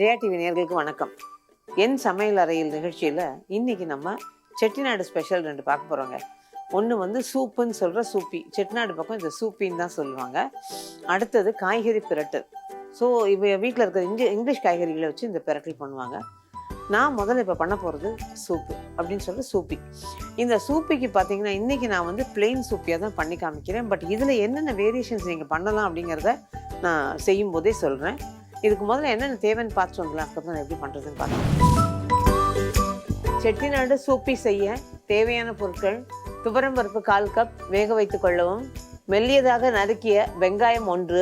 Jaya TV நேயர்களுக்கு வணக்கம். என் சமையல் அறையில் நிகழ்ச்சியில் இன்னைக்கு நம்ம செட்டிநாடு ஸ்பெஷல் 2 பார்க்க போகிறோங்க. ஒன்று வந்து சூப்புன்னு சொல்கிற சூப்பி, செட்டிநாடு பக்கம் இந்த சூப்பின்னு தான் சொல்லுவாங்க. அடுத்தது காய்கறி பிரட்டல். ஸோ இப்போ வீட்டில் இருக்கிற இங்கிலீஷ் காய்கறிகளை வச்சு இந்த பிரட்டல் பண்ணுவாங்க. நான் முதல்ல இப்போ பண்ண போகிறது சூப்பு அப்படின்னு சொல்லிட்டு சூப்பி. இந்த சூப்பிக்கு பார்த்தீங்கன்னா இன்றைக்கி நான் வந்து பிளெயின் சூப்பியாக தான் பண்ணி காமிக்கிறேன். பட் இதில் என்னென்ன வேரியேஷன்ஸ் நீங்கள் பண்ணலாம் அப்படிங்கிறத நான் செய்யும் போதே சொல்கிறேன். இதுக்கு முதல்ல என்னென்ன தேவைன்னு பார்த்து சொல்லலாம், அதுக்கப்புறம் எப்படி பண்ணுறதுன்னு பார்க்கலாம். செட்டிநாடு சூப்பி செய்ய தேவையான பொருட்கள்: துவரம்பருப்பு 1/4 கப் வேக வைத்து கொள்ளவும், மெல்லியதாக நறுக்கிய வெங்காயம் 1,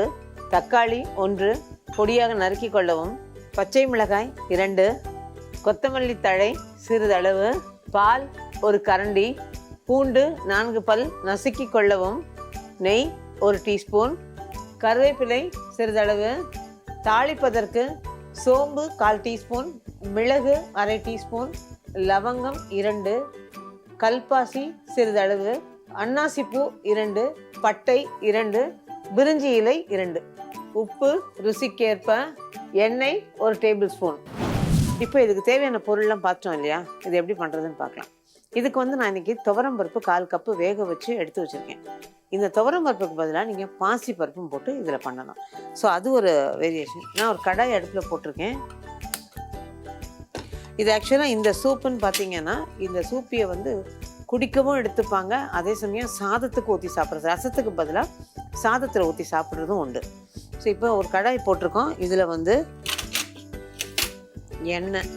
தக்காளி 1 பொடியாக நறுக்கி கொள்ளவும், பச்சை மிளகாய் 2, கொத்தமல்லி தழை சிறிதளவு, பால் 1 கரண்டி, பூண்டு 4 பல் நசுக்கி கொள்ளவும், நெய் 1 டீஸ்பூன், கருவேப்பிலை சிறிதளவு, தாளிப்பதற்கு சோம்பு 1/4 டீஸ்பூன், மிளகு 1/2 டீஸ்பூன், லவங்கம் 2, கல்பாசி சிறிதளவு, அன்னாசிப்பூ 2, பட்டை 2, பிரிஞ்சி இலை 2, உப்பு ருசிக்கேற்ப, எண்ணெய் 1 டேபிள் ஸ்பூன். இப்போ இதுக்கு தேவையான பொருள்லாம் பார்த்தோம் இல்லையா, இது எப்படி பண்ணுறதுன்னு பார்க்கலாம். இதுக்கு வந்து நான் இன்றைக்கி துவரம்பருப்பு 1/4 கப்பு வேக வச்சு எடுத்து வச்சுருக்கேன். இந்த துவரம்பருப்புக்கு பதிலாக நீங்கள் பாசி பருப்பும் போட்டு இதில் பண்ணலாம். ஸோ அது ஒரு வேரியேஷன். நான் ஒரு கடாய் அடுப்பில் போட்டிருக்கேன். இது ஆக்சுவலாக இந்த சூப்புன்னு பார்த்தீங்கன்னா இந்த சூப்பியை வந்து குடிக்கவும் எடுத்துப்பாங்க, அதே சமயம் சாதத்துக்கு ஊற்றி சாப்பிட்றது, ரசத்துக்கு பதிலாக சாதத்தில் ஊற்றி சாப்பிட்றதும் உண்டு. ஸோ இப்போ ஒரு கடாய் போட்டிருக்கோம். இதில் வந்து எண்ணெய்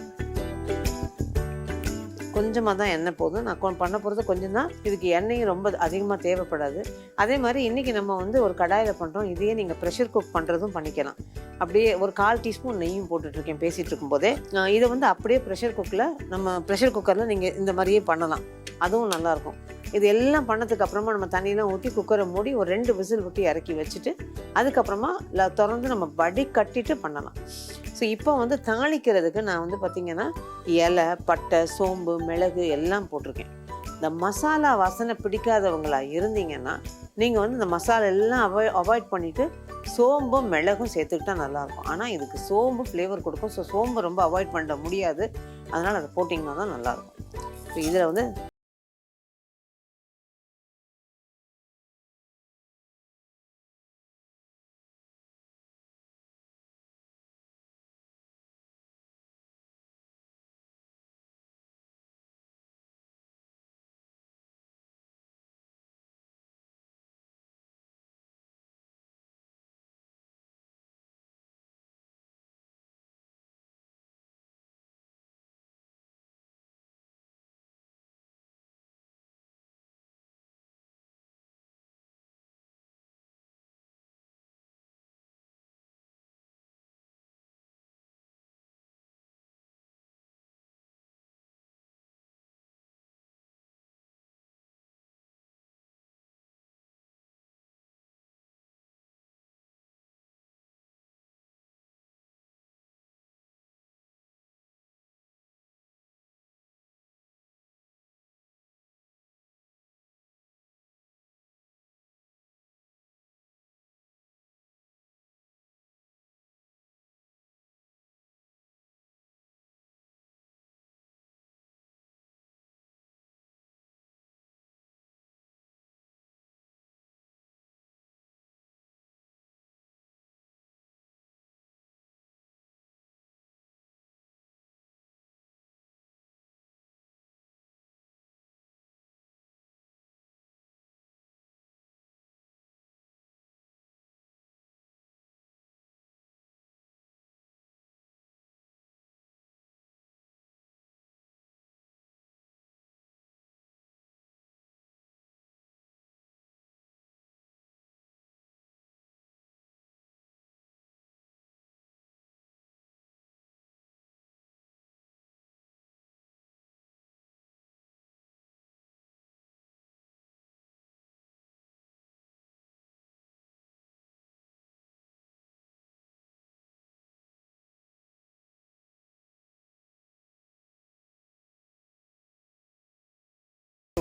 கொஞ்சமாக தான் எண்ணெய் போதும். நான் பண்ண போகிறது கொஞ்சம் தான். இதுக்கு எண்ணெயும் ரொம்ப அதிகமாக தேவைப்படாது. அதே மாதிரி இன்றைக்கி நம்ம வந்து ஒரு கடாயில் பண்ணுறோம். இதையே நீங்கள் ப்ரெஷர் குக் பண்ணுறதும் பண்ணிக்கலாம். அப்படியே ஒரு 1/4 டீஸ்பூன் நெய்யும் போட்டுட்ருக்கேன் பேசிகிட்டு இருக்கும்போதே. இதை வந்து அப்படியே ப்ரெஷர் குக்கரில் நீங்கள் இந்த மாதிரியே பண்ணலாம், அதுவும் நல்லாயிருக்கும். இது எல்லாம் பண்ணதுக்கு அப்புறமா நம்ம தண்ணியெலாம் ஊற்றி குக்கரை மூடி ஒரு 2 விசில் விட்டு இறக்கி வச்சுட்டு அதுக்கப்புறமா திறந்து நம்ம வடி கட்டிட்டு பண்ணலாம். ஸோ இப்போ வந்து தாளிக்கிறதுக்கு நான் வந்து பார்த்திங்கன்னா இலை, பட்டை, சோம்பு, மிளகு எல்லாம் போட்டிருக்கேன். இந்த மசாலா வாசனை பிடிக்காதவங்களா இருந்தீங்கன்னா நீங்கள் வந்து இந்த மசாலா எல்லாம் அவாய்ட் பண்ணிவிட்டு சோம்பும் மிளகும் சேர்த்துக்கிட்டா நல்லாயிருக்கும். ஆனால் இதுக்கு சோம்பு ஃப்ளேவர் கொடுக்கும். ஸோ சோம்பு ரொம்ப அவாய்ட் பண்ண முடியாது, அதனால் அதை போட்டிங்கன்னா தான் நல்லாயிருக்கும். ஸோ இதில் வந்து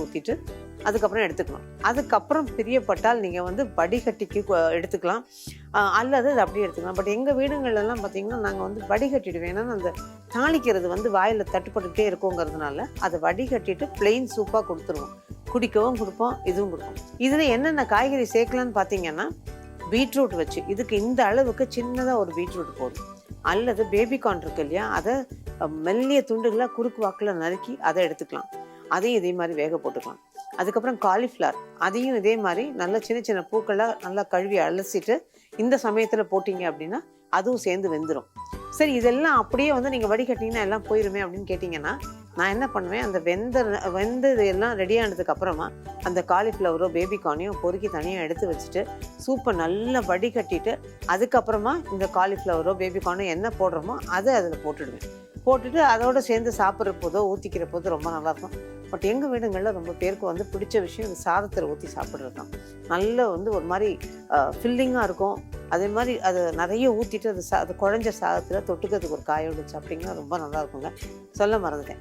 ஊற்றிட்டு அதுக்கப்புறம் எடுத்துக்கணும். அதுக்கப்புறம் பிரியப்பட்டால் நீங்கள் வந்து வடிகட்டிக்கு எடுத்துக்கலாம். அல்லது அது அப்படியே எடுத்துக்கலாம். பட் எங்கள் வீடுங்கள்லாம் பார்த்திங்கன்னா நாங்கள் வந்து வடிகட்டிடுவேன். ஏன்னா அந்த தாளிக்கிறது வந்து வாயில் தட்டுப்பட்டுக்கிட்டே இருக்குங்கிறதுனால அதை வடிகட்டிட்டு பிளெயின் சூப்பாக கொடுத்துருவோம். குடிக்கவும் கொடுப்போம், இதுவும் கொடுப்போம். இதில் என்னென்ன காய்கறி சேர்க்கலான்னு பார்த்தீங்கன்னா, பீட்ரூட் வச்சு இதுக்கு இந்த அளவுக்கு சின்னதாக ஒரு பீட்ரூட் போதும். அல்லது பேபிகார்ன் இருக்கு இல்லையா, அதை மெல்லிய துண்டுகளாக குறுக்கு வாக்கில் நறுக்கி அதை எடுத்துக்கலாம். அதையும் இதே மாதிரி வேக போட்டுக்கலாம். அதுக்கப்புறம் காலிஃப்ளவர், அதையும் இதே மாதிரி நல்ல சின்ன சின்ன பூக்களாக நல்லா கழுவி அலசிட்டு இந்த சமயத்தில் போட்டிங்க அப்படின்னா அதுவும் சேர்ந்து வெந்துடும். சரி, இதெல்லாம் அப்படியே வந்து நீங்கள் வடிகட்டிங்கன்னா எல்லாம் போயிருமே அப்படின்னு கேட்டிங்கன்னா, நான் என்ன பண்ணுவேன், அந்த வெந்தது எல்லாம் ரெடியானதுக்கு அப்புறமா அந்த காலிஃப்ளவரோ பேபிகார்னையோ பொறுக்கி தனியாக எடுத்து வச்சுட்டு சூப்பை நல்லா வடிகட்டிட்டு அதுக்கப்புறமா இந்த காலிஃப்ளவரோ பேபிகார்னோ என்ன போடுறோமோ அதை அதில் போட்டுட்டு அதோடு சேர்ந்து சாப்பிட்ற போதோ ஊற்றிக்கிற போதோ ரொம்ப நல்லாயிருக்கும். பட் எங்கள் வீடுங்களில் ரொம்ப பேருக்கு வந்து பிடிச்ச விஷயம் இந்த சாதத்தில் ஊற்றி சாப்பிட்றது தான். நல்ல வந்து ஒரு மாதிரி ஃபில்லிங்காக இருக்கும். அதே மாதிரி அதை நிறைய ஊற்றிட்டு அது குழஞ்ச சாதத்தில் தொட்டுக்கிறதுக்கு ஒரு காயோடு சாப்பிட்டிங்கன்னா ரொம்ப நல்லா இருக்குங்க. சொல்ல மறந்துட்டேன்,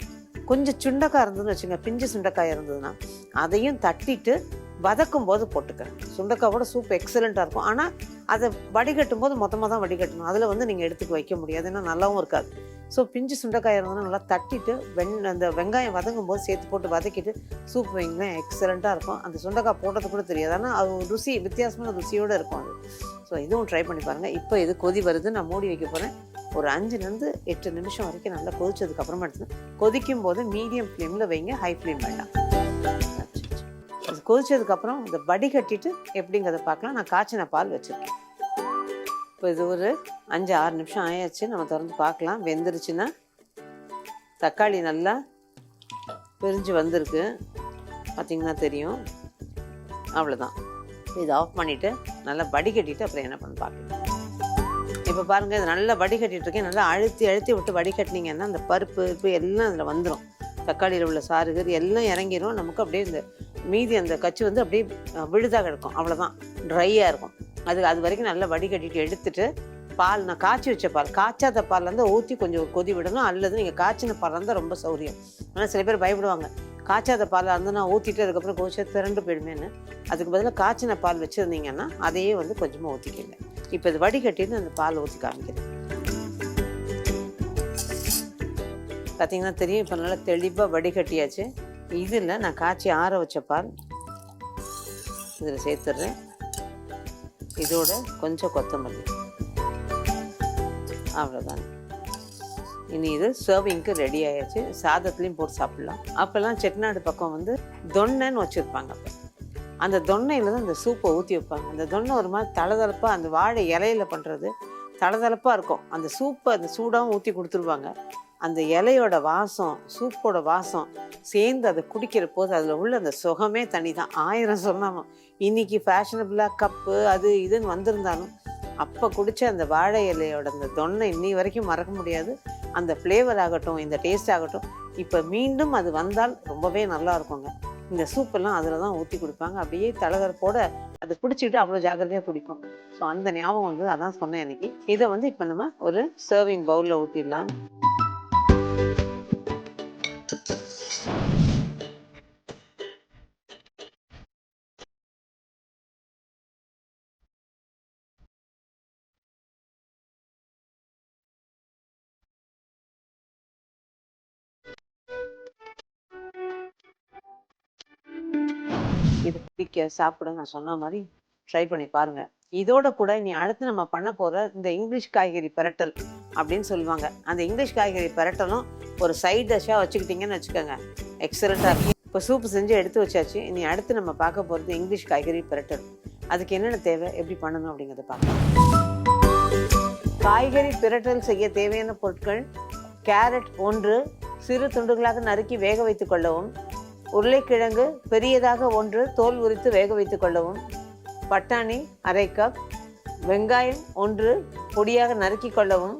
கொஞ்சம் சுண்டைக்காய் இருந்ததுன்னு வச்சுங்க, பிஞ்சு சுண்டைக்காய் இருந்ததுன்னா அதையும் தட்டிட்டு வதக்கும் போது போட்டுக்கிறேன். சுண்டைக்காவோட சூப் எக்ஸலண்ட்டாக இருக்கும். ஆனால் அதை வடிகட்டும் போது மொத்தமாக தான் வடிகட்டணும். அதில் வந்து நீங்கள் எடுத்துக்க வைக்க முடியாது, ஏன்னா நல்லாவும் இருக்காது. ஸோ பிஞ்சு சுண்டைக்காய் இருந்ததுன்னா நல்லா தட்டிட்டு அந்த வெங்காயம் வதங்கும் போது சேர்த்து போட்டு வதக்கிட்டு சூப் வைங்களேன், எக்ஸலண்ட்டாக இருக்கும். அந்த சுண்டைக்காய் போட்டது கூட தெரியாது, ஆனால் அது ருசி வித்தியாசமான ருசியோடு இருக்கும் அது. ஸோ இதுவும் ட்ரை பண்ணி பாருங்கள். இப்போ இது கொதி வருது, நான் மூடி வைக்க போகிறேன். ஒரு 5 to 8 நிமிஷம் வரைக்கும் நல்லா கொதிச்சதுக்கப்புறமா எடுத்து கொதிக்கும் போது மீடியம் ஃப்ளேமில் வைங்க, ஹை ஃப்ளேம் வேண்டாம். அது கொதிச்சதுக்கப்புறம் இந்த வடிகட்டிட்டு எப்படிங்கிறத பார்க்கலாம். நான் காய்ச்சின பால் வச்சுருக்கேன். இப்போ இது ஒரு 5-6 நிமிஷம் ஆயாச்சு. நம்ம திறந்து பார்க்கலாம். வெந்துருச்சுன்னா தக்காளி நல்லா பிரிஞ்சு வந்திருக்கு, பார்த்திங்கன்னா தெரியும். அவ்வளோதான். இதை ஆஃப் பண்ணிவிட்டு நல்லா வடிகட்டிட்டு அப்புறம் என்ன பண்ண பார்க்கலாம். இப்போ பாருங்கள், இது நல்லா வடிகட்டிகிட்ருக்கேன். நல்லா அழுத்தி விட்டு வடிகட்டினீங்கன்னா அந்த பருப்பு எல்லாம் அதில் வந்துடும். தக்காளியில் உள்ள சாறுகள் எல்லாம் இறங்கிடும். நமக்கு அப்படியே இந்த மீதி அந்த கச்சி வந்து அப்படியே விழுதாக கிடக்கும். அவ்வளோதான், ட்ரையாக இருக்கும். அது வரைக்கும் நல்லா வடிகட்டிட்டு எடுத்துட்டு பால், நான் காய்ச்சி வச்ச பால், காய்ச்சாத பால் வந்து ஊற்றி கொஞ்சம் கொதி விடணும். அல்லது நீங்கள் காய்ச்சின பால் இருந்தால் ரொம்ப சௌரியம். ஆனால் சில பேர் பயப்படுவாங்க, காய்ச்சாத பால் வந்து நான் ஊற்றிட்டு அதுக்கப்புறம் கொதிச்சா திரண்டு போயிடுமேன்னு. அதுக்கு பதிலாக காய்ச்சின பால் வச்சுருந்தீங்கன்னா அதையே வந்து கொஞ்சமாக ஊற்றிக்கங்க. இப்போ இது வடிகட்டின்னு அந்த பால் ஊற்றி காமிக்கிறேன். பார்த்தீங்கன்னா தெரியும், இப்போ நல்லா தெளிவாக வடிகட்டியாச்சு. இதில் நான் காய்ச்சி ஆற வச்ச பால் இதில் சேர்த்துட்றேன். இதோட கொஞ்சம் கொத்தமல்லி, அவ்வளோதான். இனி இது சர்விங்க்கு ரெடி ஆயாச்சு. சாதத்துலேயும் போட்டு சாப்பிட்லாம். அப்போல்லாம் செட்டிநாடு பக்கம் வந்து தொன்னைன்னு வச்சுருப்பாங்க. அப்போ அந்த தொன்னையில் தான் அந்த சூப்பை ஊற்றி வைப்பாங்க. அந்த தொன்னை ஒரு மாதிரி தளதளப்பாக, அந்த வாழை இலையில பண்ணுறது தளதளப்பாக இருக்கும். அந்த சூப்பை அந்த சூடாகவும் ஊற்றி கொடுத்துருவாங்க. அந்த இலையோட வாசம், சூப்போட வாசம் சேர்ந்து அதை குடிக்கிற போது அதில் உள்ள அந்த சுகமே தனி தான். 1000 சொன்னாலும் இன்றைக்கி ஃபேஷனபுளாக கப்பு அது இதுன்னு வந்திருந்தாலும் அப்போ குடித்த அந்த வாழை இலையோட அந்த தொன்னை இன்னி வரைக்கும் மறக்க முடியாது. அந்த ஃப்ளேவர் ஆகட்டும், இந்த டேஸ்ட் ஆகட்டும், இப்போ மீண்டும் அது வந்தால் ரொம்பவே நல்லா இருக்குங்க. இந்த சூப்பெல்லாம் அதில் தான் ஊற்றி கொடுப்பாங்க. அப்படியே தலகரப்போட அதை பிடிச்சிக்கிட்டு அவ்வளோ ஜாக்கிரதையாக குடிப்போம். ஸோ அந்த ஞாபகம் வந்து அதான் சொன்னேன் இன்னைக்கு. இதை வந்து இப்போ நம்ம ஒரு சர்விங் பவுலில் ஊற்றிடலாம். இது பிடிக்க சாப்பிட நான் சொன்ன மாதிரி ட்ரை பண்ணி பாருங்க. இதோட கூட இனி அடுத்து நம்ம பண்ண போற இந்த இங்கிலீஷ் காய்கறி பிரட்டல் அப்படின்னு சொல்லுவாங்க. அந்த இங்கிலீஷ் காய்கறி பிரட்டலும் ஒரு சைட் டிஷ்ஷாக வச்சுக்கிட்டீங்கன்னு வச்சுக்கோங்க, எக்ஸலண்ட்டாக இருக்கும். இப்போ சூப்பு செஞ்சு எடுத்து வச்சாச்சு. இனி அடுத்து நம்ம பார்க்க போகிறது இங்கிலீஷ் காய்கறி பிரட்டல். அதுக்கு என்னென்ன தேவை, எப்படி பண்ணணும் அப்படிங்கிறத பார்க்கலாம். காய்கறி பிரட்டல் செய்ய தேவையான பொருட்கள்: கேரட் 1 சிறு துண்டுகளாக நறுக்கி வேக வைத்துக் கொள்ளவும், உருளைக்கிழங்கு பெரியதாக 1 தோல் உரித்து வேக வைத்துக் கொள்ளவும், பட்டாணி 1/2 கப், வெங்காயம் 1 பொடியாக நறுக்கி கொள்ளவும்,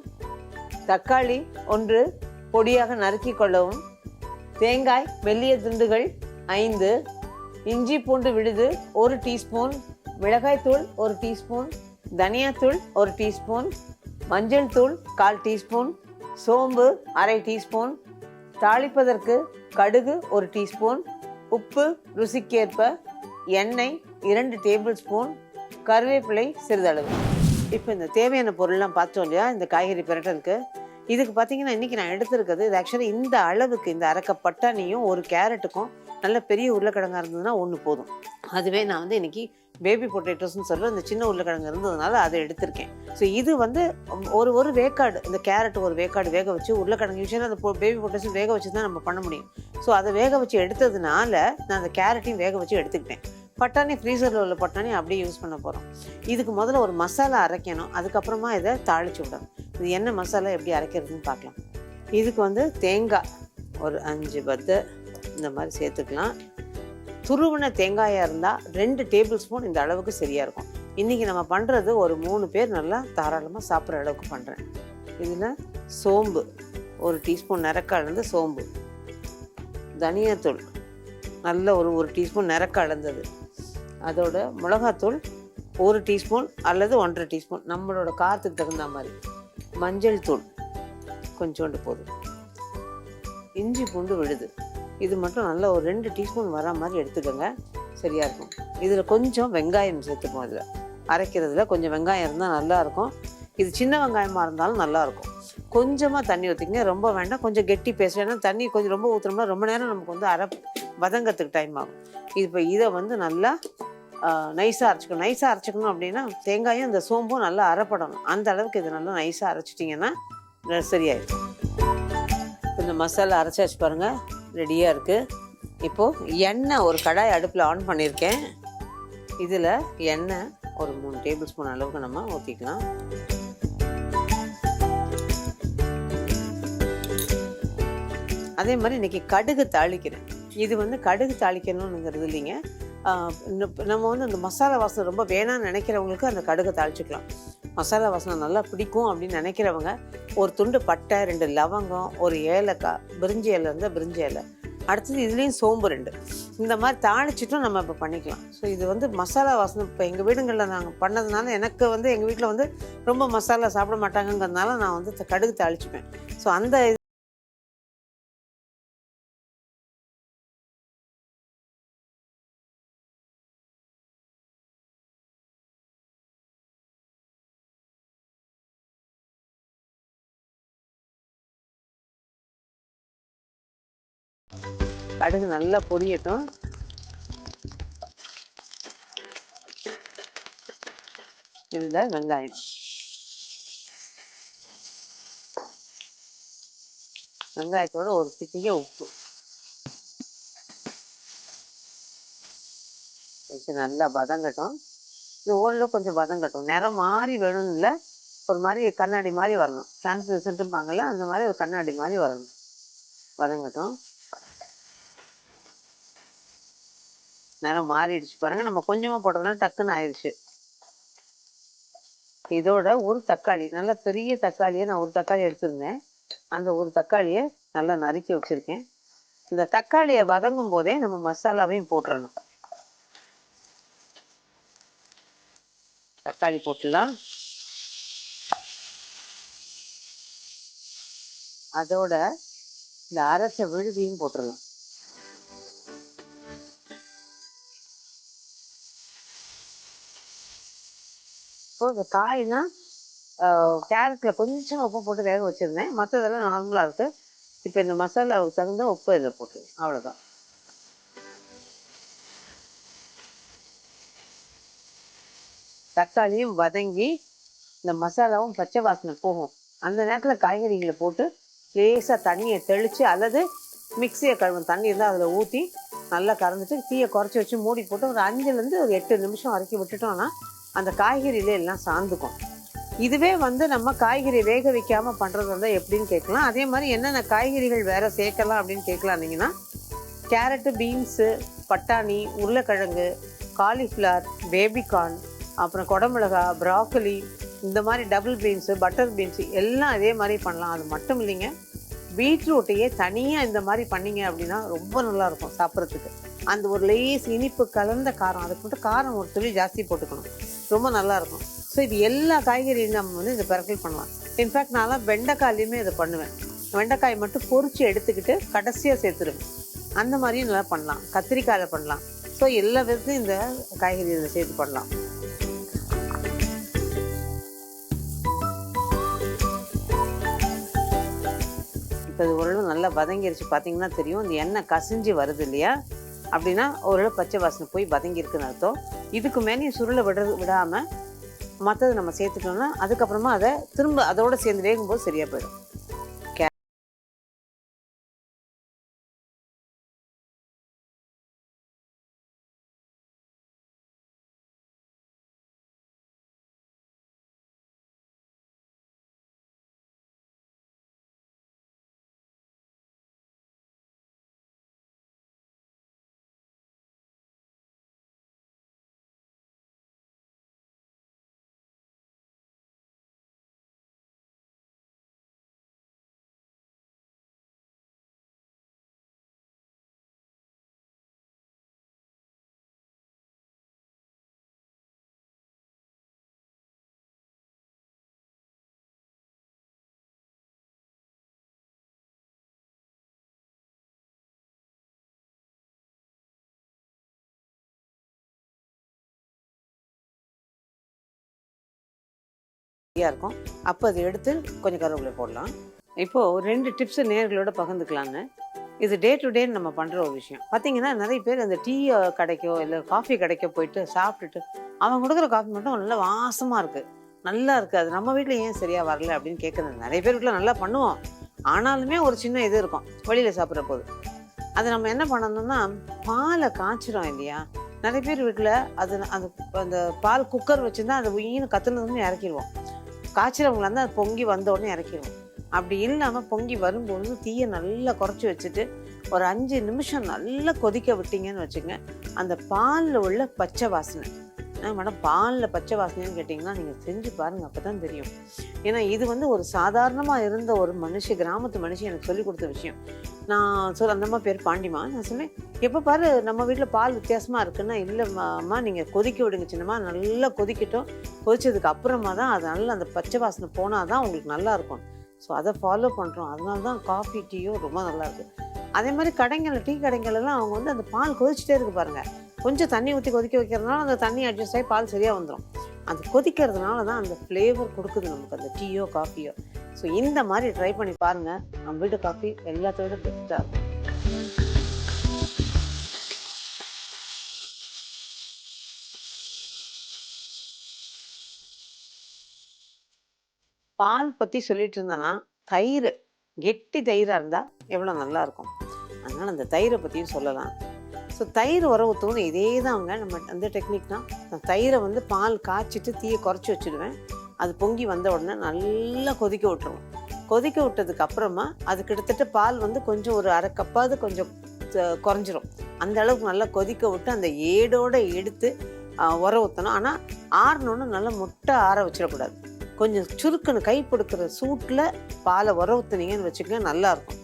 தக்காளி 1 பொடியாக நறுக்கி கொள்ளவும், தேங்காய் மெல்லிய துண்டுகள் 5, இஞ்சி பூண்டு விழுது 1 டீஸ்பூன், மிளகாய்த்தூள் 1 டீஸ்பூன், தனியாத்தூள் 1 டீஸ்பூன், மஞ்சள் தூள் 1/4 டீஸ்பூன், சோம்பு 1/2 டீஸ்பூன், தாளிப்பதற்கு கடுகு 1 டீஸ்பூன், உப்பு ருசிக்கேற்ப, எண்ணெய் 2 டேபிள் ஸ்பூன், கருவேப்பிலை சிறிதளவு. இப்போ இந்த தேவையான பொருள்லாம் பார்த்தோம் இல்லையா இந்த காய்கறி பிரட்டலுக்கு. இதுக்கு பார்த்தீங்கன்னா இன்றைக்கி நான் எடுத்துருக்கிறது இது ஆக்சுவலி இந்த அளவுக்கு இந்த அரை கப் பட்டாணியும் ஒரு கேரட்டுக்கும் நல்ல பெரிய உருளைக்கிழங்கா இருந்ததுன்னா ஒன்று போதும். அதுவே நான் வந்து இன்றைக்கி பேபி பொட்டேட்டோஸ்ன்னு சொல்கிற இந்த சின்ன உருளைக்கிழங்கு இருந்ததுனால அதை எடுத்திருக்கேன். ஸோ இது வந்து ஒரு வேக்காடு இந்த கேரட் ஒரு வேக்காடு வேக வச்சு உருளைக்கிழங்கு யூஸ்வலாக அந்த பேபி பொட்டேட்டோஸ் வேக வச்சு தான் நம்ம பண்ண முடியும். ஸோ அதை வேக வச்சு எடுத்ததுனால நான் அந்த கேரட்டையும் வேக வச்சு எடுத்துக்கிட்டேன். பட்டாணி ஃப்ரீசரில் உள்ள பட்டாணி அப்படியே யூஸ் பண்ண போகிறோம். இதுக்கு முதல்ல ஒரு மசாலா அரைக்கணும், அதுக்கப்புறமா இதை தாளித்து விடணும். இது என்ன மசாலா எப்படி அரைக்கிறதுன்னு பார்க்கலாம். இதுக்கு வந்து தேங்காய் ஒரு 5-10 இந்த மாதிரி சேர்த்துக்கலாம். துருவின தேங்காயாக இருந்தால் 2 டேபிள் ஸ்பூன் இந்த அளவுக்கு சரியாக இருக்கும். இன்றைக்கி நம்ம பண்ணுறது ஒரு 3 பேர் நல்லா தாராளமாக சாப்பிட்ற அளவுக்கு பண்ணுறேன். இதில் சோம்பு 1 டீஸ்பூன் நிறக்கலந்து சோம்பு, தனியாத்தூள் நல்ல ஒரு டீஸ்பூன் நிறக்க அளந்தது, அதோட மிளகாத்தூள் 1 டீஸ்பூன் அல்லது 1.5 டீஸ்பூன் நம்மளோட காரத்துக்கு தகுந்த மாதிரி, மஞ்சள் தூள் கொஞ்சோண்டு போதும், இஞ்சி பூண்டு விழுது இது மட்டும் நல்லா ஒரு 2 டீஸ்பூன் வர மாதிரி எடுத்துக்கோங்க, சரியாக இருக்கும். இதில் கொஞ்சம் வெங்காயம் சேர்த்துப்போம். இதில் அரைக்கிறதுல கொஞ்சம் வெங்காயம் இருந்தால் நல்லாயிருக்கும். இது சின்ன வெங்காயமாக இருந்தாலும் நல்லாயிருக்கும். கொஞ்சமாக தண்ணி ஊற்றிங்க, ரொம்ப வேண்டாம், கொஞ்சம் கெட்டி பேஸ்ட். ஏன்னா தண்ணி கொஞ்சம் ரொம்ப ஊற்றுனோம்னா ரொம்ப நேரம் நமக்கு வந்து வதங்கிறதுக்கு டைம் ஆகும். இப்போ இதை வந்து நல்லா நைஸாக அரைச்சிக்கணும். நைஸாக அரைச்சிக்கணும் அப்படின்னா தேங்காயும் இந்த சோம்பும் நல்லா அரைப்படணும். அந்த அளவுக்கு இதை நல்லா நைஸாக அரைச்சிட்டிங்கன்னா சரியாயிடும். இந்த மசாலா அரைச்சாச்சு பாருங்கள், ரெடியாக இருக்குது. இப்போது எண்ணெய் ஒரு கடாய் அடுப்பில் ஆன் பண்ணியிருக்கேன். இதில் எண்ணெய் ஒரு 3 டேபிள் ஸ்பூன் அளவுக்கு நம்ம ஊற்றிக்கலாம். அதே மாதிரி இன்றைக்கி கடுகு தாளிக்கிறேன். இது வந்து கடுகு தாளிக்கணுங்கிறது இல்லைங்க, நம்ம வந்து அந்த மசாலா வாசனை ரொம்ப வேணான்னு நினைக்கிறவங்களுக்கு அந்த கடுகை தாளிச்சிக்கலாம். மசாலா வாசனை நல்லா பிடிக்கும் அப்படின்னு நினைக்கிறவங்க ஒரு துண்டு பட்டை, 2 லவங்கம், ஒரு ஏலக்காய், பிரிஞ்சி இலை இருந்தால் பிரிஞ்சி இலை, அடுத்தது இதுலேயும் சோம்பு 2 இந்த மாதிரி தாளிச்சிட்டும் நம்ம இப்போ பண்ணிக்கலாம். ஸோ இது வந்து மசாலா வாசனை இப்போ எங்கள் வீடுங்களில் நாங்கள் பண்ணதுனால எனக்கு வந்து எங்கள் வீட்டில் வந்து ரொம்ப மசாலா சாப்பிட மாட்டாங்கங்கிறதுனால நான் வந்து கடுகு தாளிச்சுப்பேன். ஸோ அந்த கடுகு நல்லா பொரியட்டும். இதுதான் வெங்காயம். வெங்காயத்தோட ஒரு சிட்டிகை உப்பு வச்சு நல்லா வதங்கட்டும். இது ஓரளவு கொஞ்சம் வதங்கட்டும். நிறம் மாறி வேணும் இல்லை, ஒரு மாதிரி கண்ணாடி மாதிரி வரணும். டிரான்ஸ்லூசன்ட்டும்பாங்கல்ல, அந்த மாதிரி ஒரு கண்ணாடி மாதிரி வரணும். வதங்கட்டும். நேரம் மாறிடுச்சு பாருங்க. நம்ம கொஞ்சமாக போட்டதுனால டக்குன்னு ஆயிடுச்சு. இதோட ஒரு தக்காளி, நல்ல பெரிய தக்காளியை நான் ஒரு தக்காளி எடுத்திருந்தேன். அந்த ஒரு தக்காளியை நல்லா நறுக்கி வச்சிருக்கேன். இந்த தக்காளியை வதங்கும் போதே நம்ம மசாலாவையும் போட்டுடணும். தக்காளி போட்டுலாம், அதோட இந்த அரைச்ச விழுதியும் போட்டுடலாம். இப்போ இந்த காய்னா கேரட்டில் கொஞ்சம் உப்பு போட்டு வேக வச்சுருந்தேன், மற்றதெல்லாம் நார்மலாக இருக்குது. இப்போ இந்த மசாலாவுக்கு தகுந்த உப்பு இதில் போட்டு அவ்வளோதான். தக்காளியும் வதங்கி இந்த மசாலாவும் பச்சை வாசனை போகும். அந்த நேரத்தில் காய்கறிகளை போட்டு லேசாக தண்ணியை தெளித்து அல்லது மிக்சியை கழுவும் தண்ணி இருந்தால் அதில் ஊற்றி நல்லா கறந்துட்டு தீயை குறைச்சி வச்சு மூடி போட்டு ஒரு 5லேருந்து ஒரு 8 நிமிஷம் வரைக்கும் விட்டுட்டோம்னா அந்த காய்கறியில எல்லாம் சார்ந்துக்கும். இதுவே வந்து நம்ம காய்கறி வேக வைக்காமல் பண்ணுறது வந்து எப்படின்னு கேட்கலாம். அதே மாதிரி என்னென்ன காய்கறிகள் வேறு சேர்க்கலாம் அப்படின்னு கேட்கலான்னீங்கன்னா, கேரட்டு, பீன்ஸு, பட்டாணி, உருளைக்கிழங்கு, காலிஃப்ளவர், பேபிகார்ன், அப்புறம் குடமிளகா, ப்ராக்கலி, இந்த மாதிரி டபுள் பீன்ஸு, பட்டர் பீன்ஸு எல்லாம் இதே மாதிரி பண்ணலாம். அது மட்டும் இல்லைங்க, பீட்ரூட்டையே தனியாக இந்த மாதிரி பண்ணிங்க அப்படின்னா ரொம்ப நல்லாயிருக்கும் சாப்பிட்றதுக்கு. அந்த ஒரு லேஸ் இனிப்பு கலந்த காரம், அதுக்கு மட்டும் காரம் ஒரு துளி ஜாஸ்தி போட்டுக்கணும், ரொம்ப நல்லாயிருக்கும். ஸோ இது எல்லா காய்கறியும் நம்ம வந்து இதை பிறக்கல் பண்ணலாம். இன்ஃபேக்ட் நான்லாம் வெண்டைக்காயிலையுமே இதை பண்ணுவேன். வெண்டைக்காய் மட்டும் பொரிச்சு எடுத்துக்கிட்டு கடைசியாக சேர்த்துருவேன். அந்த மாதிரியும் நல்லா பண்ணலாம். கத்திரிக்காயில் பண்ணலாம். ஸோ எல்லா விதத்தையும் இந்த காய்கறி இதில் சேர்த்து பண்ணலாம். இப்போ இது ஓரளவு நல்லா வதங்கிருச்சு, பார்த்தீங்கன்னா தெரியும். இந்த எண்ணெய் கசிஞ்சு வருது இல்லையா? அப்படின்னா ஓரளவு பச்சை வாசனை போய் வதங்கியிருக்குன்னு அர்த்தம். இதுக்கு மேலேயும் சுருளை விடாமல் மற்றது நம்ம சேர்த்துட்டோம்னா அதுக்கப்புறமா அதை திரும்ப அதோடு சேர்ந்து வேகும்போது சரியாக போயிடும். இருக்கும். அப்போ அதை எடுத்து கொஞ்சம் கருவேப்பிலை போடலாம். இப்போது 2 டிப்ஸு நேர்களோட பகிர்ந்துக்கலான்னு. இது டே டு டே நம்ம பண்ணுற ஒரு விஷயம். பார்த்தீங்கன்னா நிறைய பேர் அந்த டீ கடைக்கோ இல்லை காஃபி கடைக்கோ போயிட்டு சாப்பிட்டுட்டு அவன் கொடுக்குற காஃபி மட்டும் நல்லா வாசமாக இருக்குது, நல்லா இருக்குது, அது நம்ம வீட்டில் ஏன் சரியாக வரல அப்படின்னு கேட்குறது. நிறைய பேர் வீட்டில் நல்லா பண்ணுவோம், ஆனாலுமே ஒரு சின்ன இது இருக்கும் வெளியில் சாப்பிட்ற போது. அதை நம்ம என்ன பண்ணணும்னா பாலை காய்ச்சிரும் இல்லையா? நிறைய பேர் வீட்டில் அது அந்த பால் குக்கர் வச்சுருந்தா அதை உயின்னு கற்றுனதுன்னு இறக்கிடுவோம். காய்ச்சறவங்களா இருந்தால் அது பொங்கி வந்த உடனே இறக்கிடுவோம். அப்படி இல்லாமல் பொங்கி வரும்போது தீயை நல்லா குறைச்சி வச்சுட்டு ஒரு 5 நிமிஷம் நல்லா கொதிக்க விட்டீங்கன்னு வச்சுங்க, அந்த பாலில் உள்ள பச்சை வாசனை. மேடம் பாலில் பச்சை வாசனைன்னு கேட்டிங்கன்னா நீங்கள் செஞ்சு பாருங்கள், அப்போ தான் தெரியும். ஏன்னா இது ஒரு சாதாரணமாக இருந்த ஒரு கிராமத்து மனுஷி எனக்கு சொல்லிக் கொடுத்த விஷயம். நான் அந்த அம்மா பேர் பாண்டிமா. நான் சொன்னேன், எப்போ பாரு நம்ம வீட்டில் பால் வித்தியாசமாக இருக்குன்னா, இல்லைம்மா நீங்கள் கொதிக்க விடுங்க சின்னம்மா, நல்லா கொதிக்கட்டும், கொதிச்சதுக்கு அப்புறமா தான் அது நல்லா அந்த பச்சை வாசனை போனால் தான் உங்களுக்கு நல்லாயிருக்கும். ஸோ அதை ஃபாலோ பண்ணுறோம். அதனால தான் காஃபி டீயோ ரொம்ப நல்லாயிருக்கு. அதே மாதிரி கடைங்களில் டீ கடைங்களெல்லாம் அவங்க அந்த பால் கொதிச்சுட்டே இருக்கு பாருங்கள். கொஞ்சம் தண்ணி ஊற்றி கொதிக்க வைக்கிறதுனால அந்த தண்ணி அட்ஜஸ்ட் ஆகி பால் சரியாக வந்துடும். அது கொதிக்கிறதுனால தான் அந்த ஃப்ளேவர் கொடுக்குது நமக்கு அந்த டீயோ காஃபியோ. ஸோ இந்த மாதிரி ட்ரை பண்ணி பாருங்கள், நம்ம வீட்டு காஃபி எல்லாத்தோட பெஸ்ட்டாக இருக்கும். பால் பற்றி சொல்லிட்டு இருந்தேன்னா, தயிர் கெட்டி தயிராக இருந்தால் எவ்வளோ நல்லாயிருக்கும். அதனால் அந்த தயிரை பற்றியும் சொல்லலாம். ஸோ தயிர் உர ஊற்றணும் இதே தாங்க. நம்ம அந்த டெக்னிக் தான். நான் தயிரை பால் காய்ச்சிட்டு தீயை குறைச்சி வச்சுடுவேன். அது பொங்கி வந்த உடனே நல்லா கொதிக்க விட்டுருவோம். கொதிக்க விட்டதுக்கு அப்புறமா அது கிட்டத்தட்ட பால் கொஞ்சம் ஒரு அரை கப்பாவது கொஞ்சம் குறைஞ்சிரும். அந்த அளவுக்கு நல்லா கொதிக்க விட்டு அந்த ஏடோடு எடுத்து உர ஊற்றணும். ஆனால் ஆறணுன்னு நல்லா முட்டை ஆற வச்சிடக்கூடாது. கொஞ்சம் சுருக்குன்னு கை பிடிக்கிற சூட்டில் பாலை உர ஊற்றுனீங்கன்னு வச்சுக்கோங்க, நல்லாயிருக்கும்.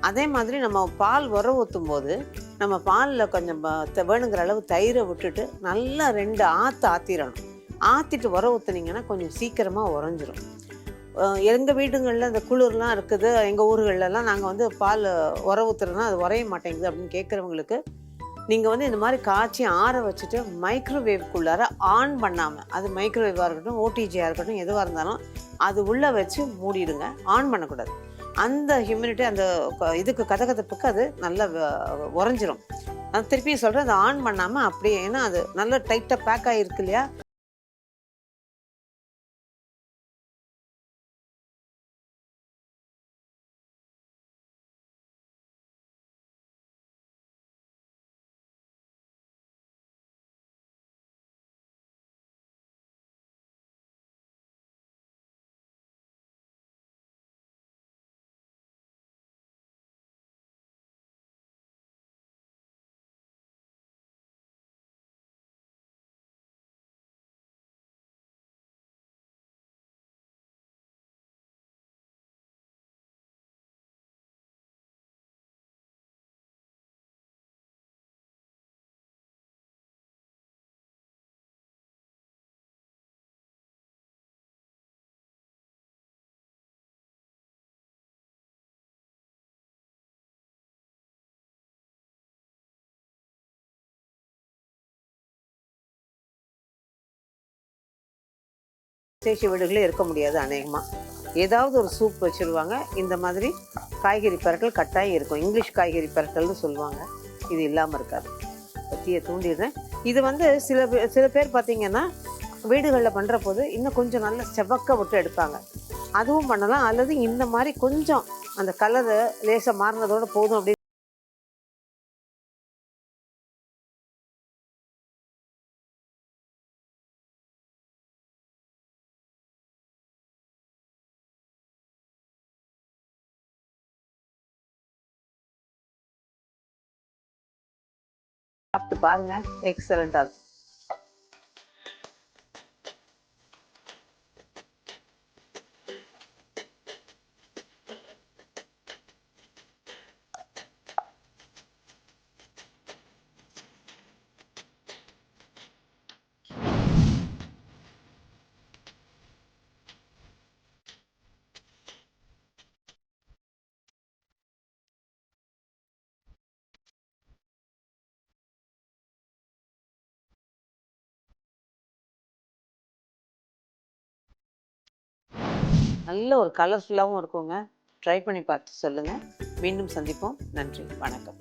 அதே மாதிரி நம்ம பால் உர ஊற்றும் போது நம்ம பாலில் கொஞ்சம் வேணுங்கிற அளவு தயிரை விட்டுட்டு நல்லா 2 ஆற்றிடணும். ஆற்றிட்டு உர ஊற்றுனீங்கன்னா கொஞ்சம் சீக்கிரமாக உறைஞ்சிரும். எங்கள் வீடுகளில் இந்த குளிர்லாம் இருக்குது, எங்கள் ஊர்களெலாம் நாங்கள் பால் உர ஊற்றுறதுனா அது உரைய மாட்டேங்குது அப்படின்னு கேட்குறவங்களுக்கு நீங்கள் இந்த மாதிரி காய்ச்சி ஆற வச்சுட்டு மைக்ரோவேவ்க்குள்ளார ஆன் பண்ணாமல், அது மைக்ரோவேவாக இருக்கட்டும் ஓடிஜியாக இருக்கட்டும் எதுவாக இருந்தாலும் அது உள்ளே வச்சு மூடிடுங்க. ஆன் பண்ணக்கூடாது. அந்த ஹியூமிடிட்டி அந்த இதுக்கு கதகதப்புக்கு அது நல்லா உறைஞ்சிரும். நான் திருப்பி சொல்கிறேன், அதை ஆன் பண்ணாமல் அப்படியே, ஏன்னா அது நல்லா டைட்டாக பேக் ஆகிருக்கு இல்லையா? விசேஷ வீடுகளே இருக்க முடியாது அநேகமாக. ஏதாவது ஒரு சூப் வச்சுருவாங்க. இந்த மாதிரி காய்கறி பரட்டல் கட்டாயம் இருக்கும். இங்கிலீஷ் காய்கறி பரட்டல்னு சொல்லுவாங்க. இது இல்லாமல் இருக்காது. பற்றியை தூண்டிடுறேன். இது வந்து சில பேர் பார்த்திங்கன்னா வீடுகளில் பண்ணுற போது இன்னும் கொஞ்சம் நல்லா செவக்க விட்டு எடுப்பாங்க. அதுவும் பண்ணலாம். அல்லது இந்த மாதிரி கொஞ்சம் அந்த கலரு லேசாக மாறினதோட போதும் அப்படி சாப்பிட்டு பாருங்க. எக்ஸலண்ட்டாக இருக்கும். நல்ல ஒரு கலர்ஃபுல்லாகவும் இருக்குங்க. ட்ரை பண்ணி பார்த்து சொல்லுங்கள். மீண்டும் சந்திப்போம். நன்றி, வணக்கம்.